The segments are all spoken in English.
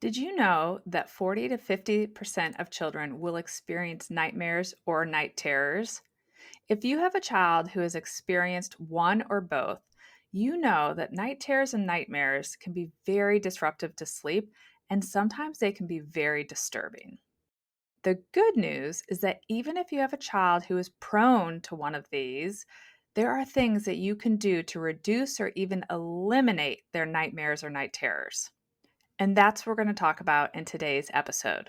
Did you know that 40 to 50% of children will experience nightmares or night terrors? If you have a child who has experienced one or both, you know that night terrors and nightmares can be very disruptive to sleep, and sometimes they can be very disturbing. The good news is that even if you have a child who is prone to one of these, there are things that you can do to reduce or even eliminate their nightmares or night terrors. And that's what we're going to talk about in today's episode.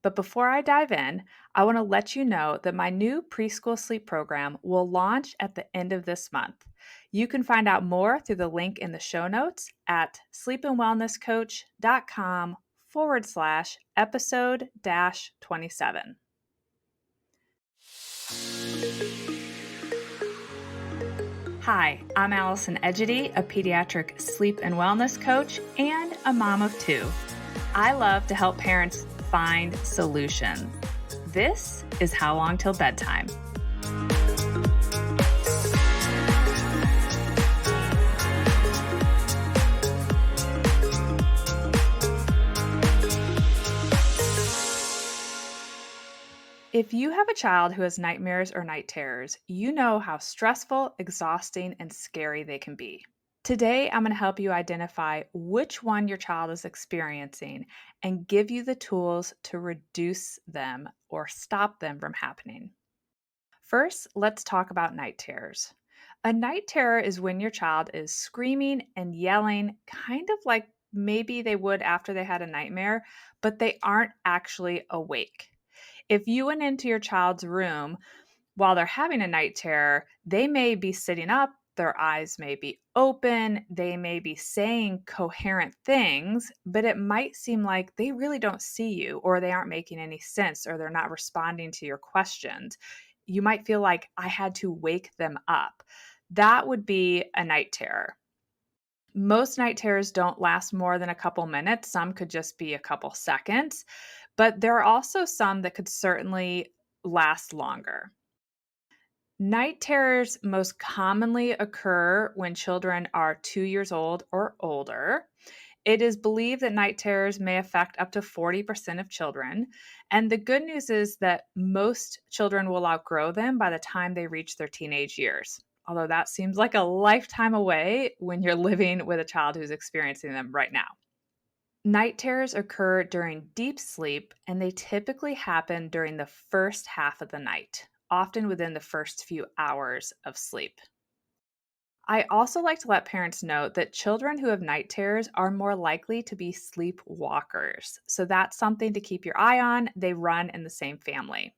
But before I dive in, I want to let you know that my new preschool sleep program will launch at the end of this month. You can find out more through the link in the show notes at sleepandwellnesscoach.com/episode 27. Hi, I'm Allison Egidi, a pediatric sleep and wellness coach and a mom of two. I love to help parents find solutions. This is How Long Till Bedtime. If you have a child who has nightmares or night terrors, you know how stressful, exhausting, and scary they can be. Today, I'm going to help you identify which one your child is experiencing and give you the tools to reduce them or stop them from happening. First, let's talk about night terrors. A night terror is when your child is screaming and yelling, kind of like maybe they would after they had a nightmare, but they aren't actually awake. If you went into your child's room while they're having a night terror, they may be sitting up, their eyes may be open, they may be saying coherent things, but it might seem like they really don't see you, or they aren't making any sense, or they're not responding to your questions. You might feel like I had to wake them up. That would be a night terror. Most night terrors don't last more than a couple minutes. Some could just be a couple seconds, but there are also some that could certainly last longer. Night terrors most commonly occur when children are 2 years old or older. It is believed that night terrors may affect up to 40% of children. And the good news is that most children will outgrow them by the time they reach their teenage years. Although that seems like a lifetime away when you're living with a child who's experiencing them right now. Night terrors occur during deep sleep, and they typically happen during the first half of the night, often within the first few hours of sleep. I also like to let parents know that children who have night terrors are more likely to be sleepwalkers. So that's something to keep your eye on. They run in the same family.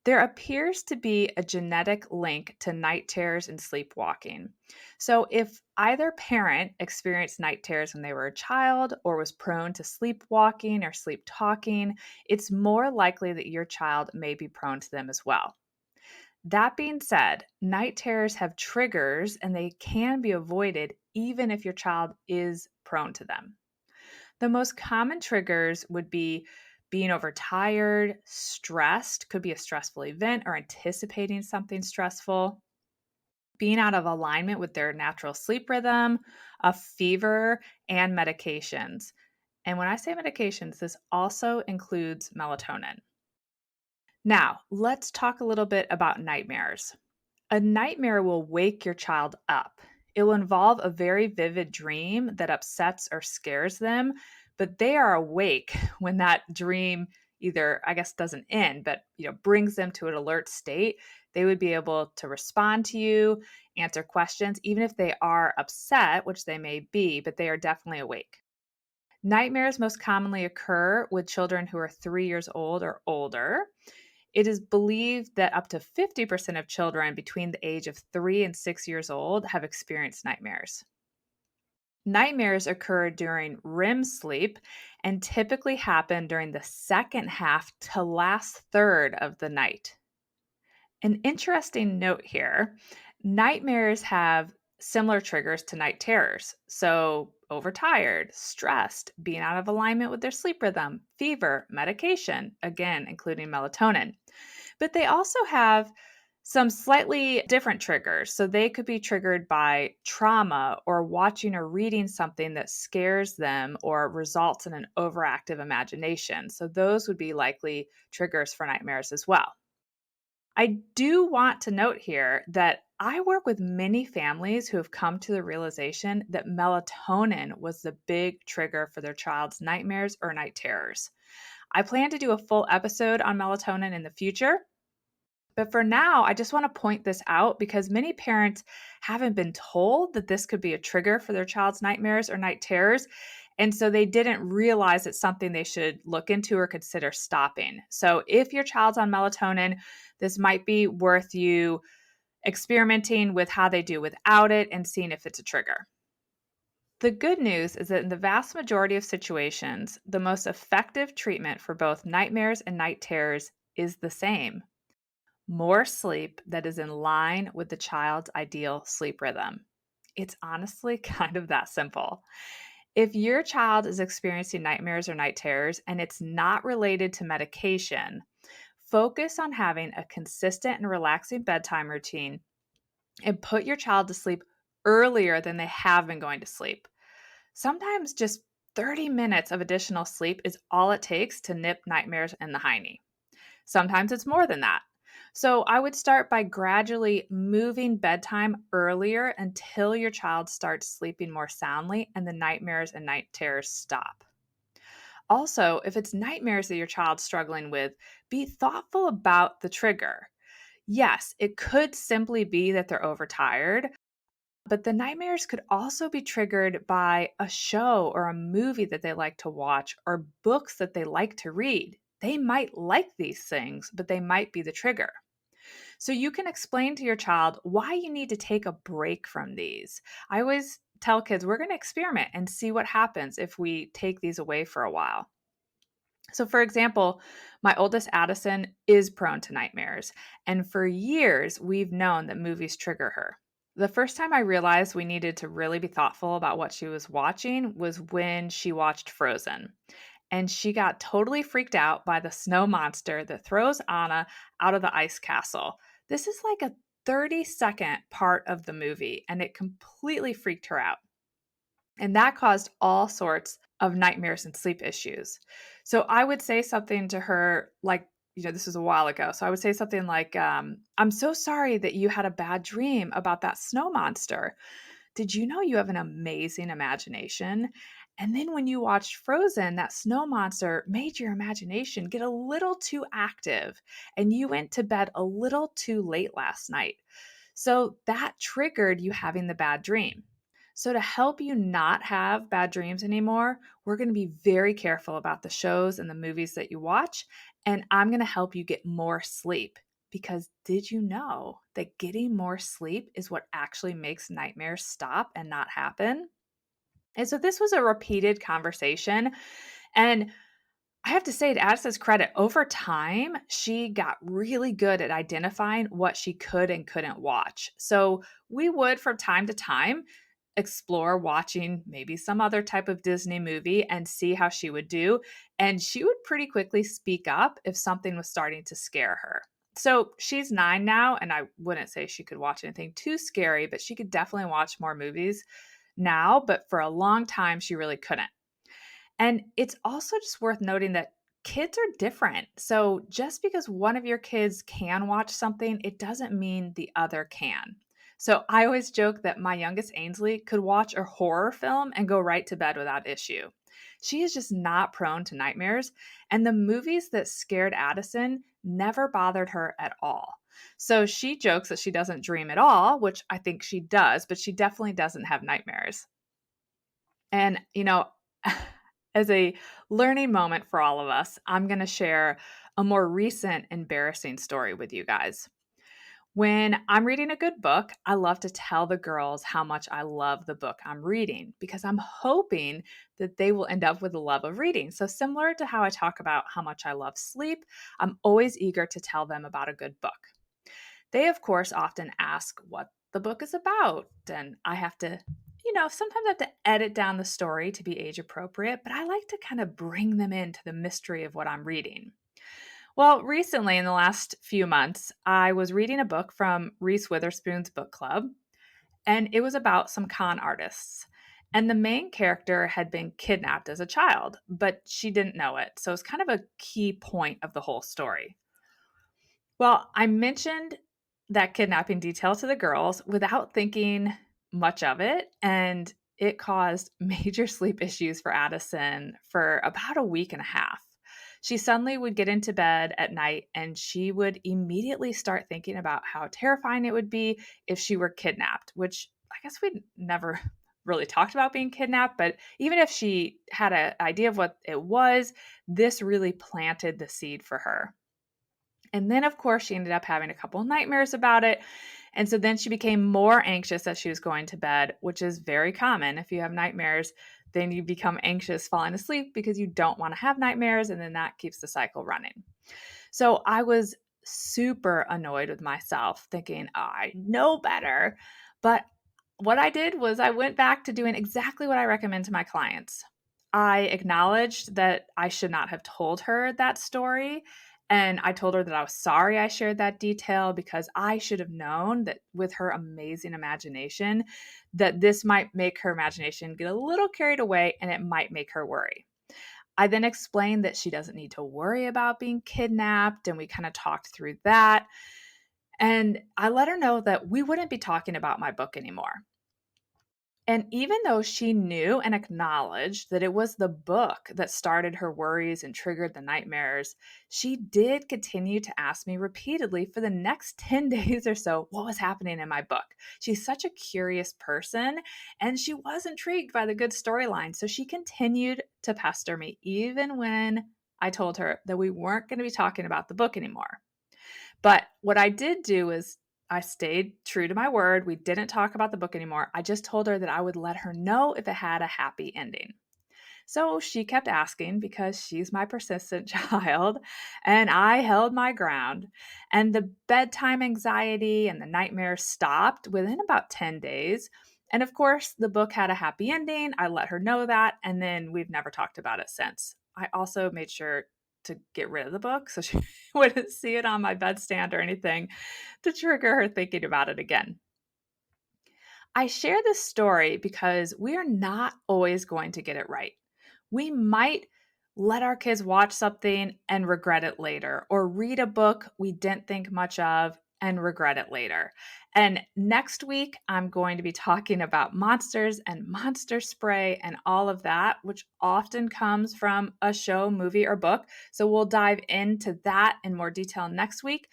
There appears to be a genetic link to night terrors and sleepwalking. So, if either parent experienced night terrors when they were a child or was prone to sleepwalking or sleep talking, it's more likely that your child may be prone to them as well. That being said, night terrors have triggers and they can be avoided even if your child is prone to them. The most common triggers would be being overtired, stressed, could be a stressful event or anticipating something stressful, being out of alignment with their natural sleep rhythm, a fever, and medications. And when I say medications, this also includes melatonin. Now, let's talk a little bit about nightmares. A nightmare will wake your child up. It will involve a very vivid dream that upsets or scares them, but they are awake when that dream either, I guess, doesn't end, but brings them to an alert state. They would be able to respond to you, answer questions, even if they are upset, which they may be, but they are definitely awake. Nightmares most commonly occur with children who are 3 years old or older. It is believed that up to 50% of children between the age of 3 and 6 years old have experienced nightmares. Nightmares occur during REM sleep and typically happen during the second half to last third of the night. An interesting note here, nightmares have similar triggers to night terrors. So, overtired, stressed, being out of alignment with their sleep rhythm, fever, medication, again, including melatonin. But they also have some slightly different triggers. So they could be triggered by trauma or watching or reading something that scares them or results in an overactive imagination. So those would be likely triggers for nightmares as well. I do want to note here that I work with many families who have come to the realization that melatonin was the big trigger for their child's nightmares or night terrors. I plan to do a full episode on melatonin in the future. But for now, I just want to point this out because many parents haven't been told that this could be a trigger for their child's nightmares or night terrors. And so they didn't realize it's something they should look into or consider stopping. So if your child's on melatonin, this might be worth you experimenting with how they do without it and seeing if it's a trigger. The good news is that in the vast majority of situations, the most effective treatment for both nightmares and night terrors is the same: more sleep that is in line with the child's ideal sleep rhythm. It's honestly kind of that simple. If your child is experiencing nightmares or night terrors and it's not related to medication, focus on having a consistent and relaxing bedtime routine and put your child to sleep earlier than they have been going to sleep. Sometimes just 30 minutes of additional sleep is all it takes to nip nightmares in the hiney. Sometimes it's more than that. So I would start by gradually moving bedtime earlier until your child starts sleeping more soundly and the nightmares and night terrors stop. Also, if it's nightmares that your child's struggling with, be thoughtful about the trigger. Yes, it could simply be that they're overtired, but the nightmares could also be triggered by a show or a movie that they like to watch or books that they like to read. They might like these things, but they might be the trigger. So you can explain to your child why you need to take a break from these. I always tell kids we're going to experiment and see what happens if we take these away for a while. So, for example, my oldest Addison is prone to nightmares, and for years we've known that movies trigger her. The first time I realized we needed to really be thoughtful about what she was watching was when she watched Frozen. And she got totally freaked out by the snow monster that throws Anna out of the ice castle. This is like a 30-second part of the movie, and it completely freaked her out. And that caused all sorts of nightmares and sleep issues. So I would say something to her like, this was a while ago. So I would say something like, I'm so sorry that you had a bad dream about that snow monster. Did you know you have an amazing imagination? And then when you watched Frozen, that snow monster made your imagination get a little too active and you went to bed a little too late last night. So that triggered you having the bad dream. So, to help you not have bad dreams anymore, we're going to be very careful about the shows and the movies that you watch. And I'm going to help you get more sleep. Because did you know that getting more sleep is what actually makes nightmares stop and not happen? And so, this was a repeated conversation. And I have to say, to Addison's credit, over time, she got really good at identifying what she could and couldn't watch. So we would, from time to time, explore watching maybe some other type of Disney movie and see how she would do. And she would pretty quickly speak up if something was starting to scare her. So she's 9 now, and I wouldn't say she could watch anything too scary, but she could definitely watch more movies now. But for a long time, she really couldn't. And it's also just worth noting that kids are different. So just because one of your kids can watch something, it doesn't mean the other can. So I always joke that my youngest Ainsley could watch a horror film and go right to bed without issue. She is just not prone to nightmares, and the movies that scared Addison never bothered her at all. So she jokes that she doesn't dream at all, which I think she does, but she definitely doesn't have nightmares. And, as a learning moment for all of us, I'm going to share a more recent embarrassing story with you guys. When I'm reading a good book, I love to tell the girls how much I love the book I'm reading because I'm hoping that they will end up with a love of reading. So, similar to how I talk about how much I love sleep, I'm always eager to tell them about a good book. They, of course, often ask what the book is about, and I have to sometimes I have to edit down the story to be age appropriate, but I like to kind of bring them into the mystery of what I'm reading. Well, recently in the last few months, I was reading a book from Reese Witherspoon's book club, and it was about some con artists. And the main character had been kidnapped as a child, but she didn't know it. So it's kind of a key point of the whole story. Well, I mentioned that kidnapping detail to the girls without thinking much of it, and it caused major sleep issues for Addison for about a week and a half. She suddenly would get into bed at night and she would immediately start thinking about how terrifying it would be if she were kidnapped, which I guess we'd never really talked about being kidnapped, but even if she had an idea of what it was, this really planted the seed for her. And then, of course, she ended up having a couple of nightmares about it. And so then she became more anxious as she was going to bed, which is very common. If you have nightmares, then you become anxious falling asleep because you don't want to have nightmares. And then that keeps the cycle running. So I was super annoyed with myself, thinking, oh, I know better. But what I did was I went back to doing exactly what I recommend to my clients. I acknowledged that I should not have told her that story. And I told her that I was sorry I shared that detail because I should have known that with her amazing imagination, that this might make her imagination get a little carried away and it might make her worry. I then explained that she doesn't need to worry about being kidnapped, and we kind of talked through that. And I let her know that we wouldn't be talking about my book anymore. And even though she knew and acknowledged that it was the book that started her worries and triggered the nightmares, she did continue to ask me repeatedly for the next 10 days or so what was happening in my book. She's such a curious person, and she was intrigued by the good storyline. So she continued to pester me even when I told her that we weren't going to be talking about the book anymore. But what I did do is I stayed true to my word. We didn't talk about the book anymore. I just told her that I would let her know if it had a happy ending. So she kept asking because she's my persistent child, and I held my ground. And the bedtime anxiety and the nightmares stopped within about 10 days. And of course, the book had a happy ending. I let her know that, and then we've never talked about it since. I also made sure to get rid of the book so she wouldn't see it on my bedstand or anything to trigger her thinking about it again. I share this story because we are not always going to get it right. We might let our kids watch something and regret it later, or read a book we didn't think much of and regret it later. And next week, I'm going to be talking about monsters and monster spray and all of that, which often comes from a show, movie, or book. So we'll dive into that in more detail next week.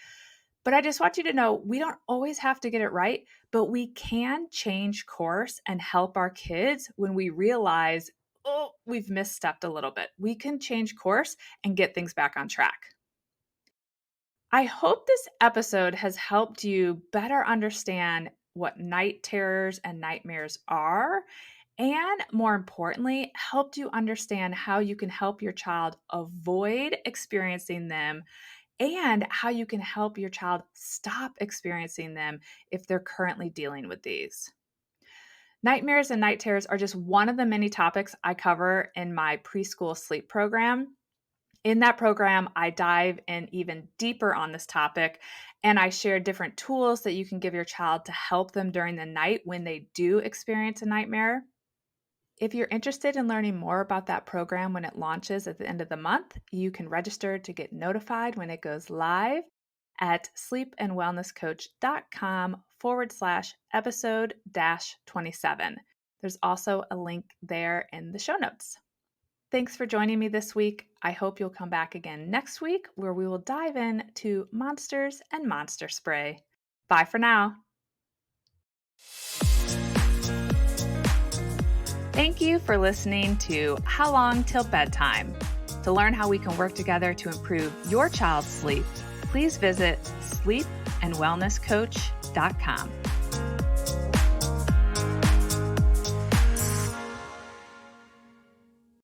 But I just want you to know we don't always have to get it right, but we can change course and help our kids when we realize, oh, we've misstepped a little bit. We can change course and get things back on track. I hope this episode has helped you better understand what night terrors and nightmares are, and more importantly, helped you understand how you can help your child avoid experiencing them and how you can help your child stop experiencing them if they're currently dealing with these. Nightmares and night terrors are just one of the many topics I cover in my preschool sleep program. In that program, I dive in even deeper on this topic, and I share different tools that you can give your child to help them during the night when they do experience a nightmare. If you're interested in learning more about that program when it launches at the end of the month, you can register to get notified when it goes live at sleepandwellnesscoach.com/episode-27. There's also a link there in the show notes. Thanks for joining me this week. I hope you'll come back again next week where we will dive into monsters and monster spray. Bye for now. Thank you for listening to How Long Till Bedtime. To learn how we can work together to improve your child's sleep, please visit sleepandwellnesscoach.com.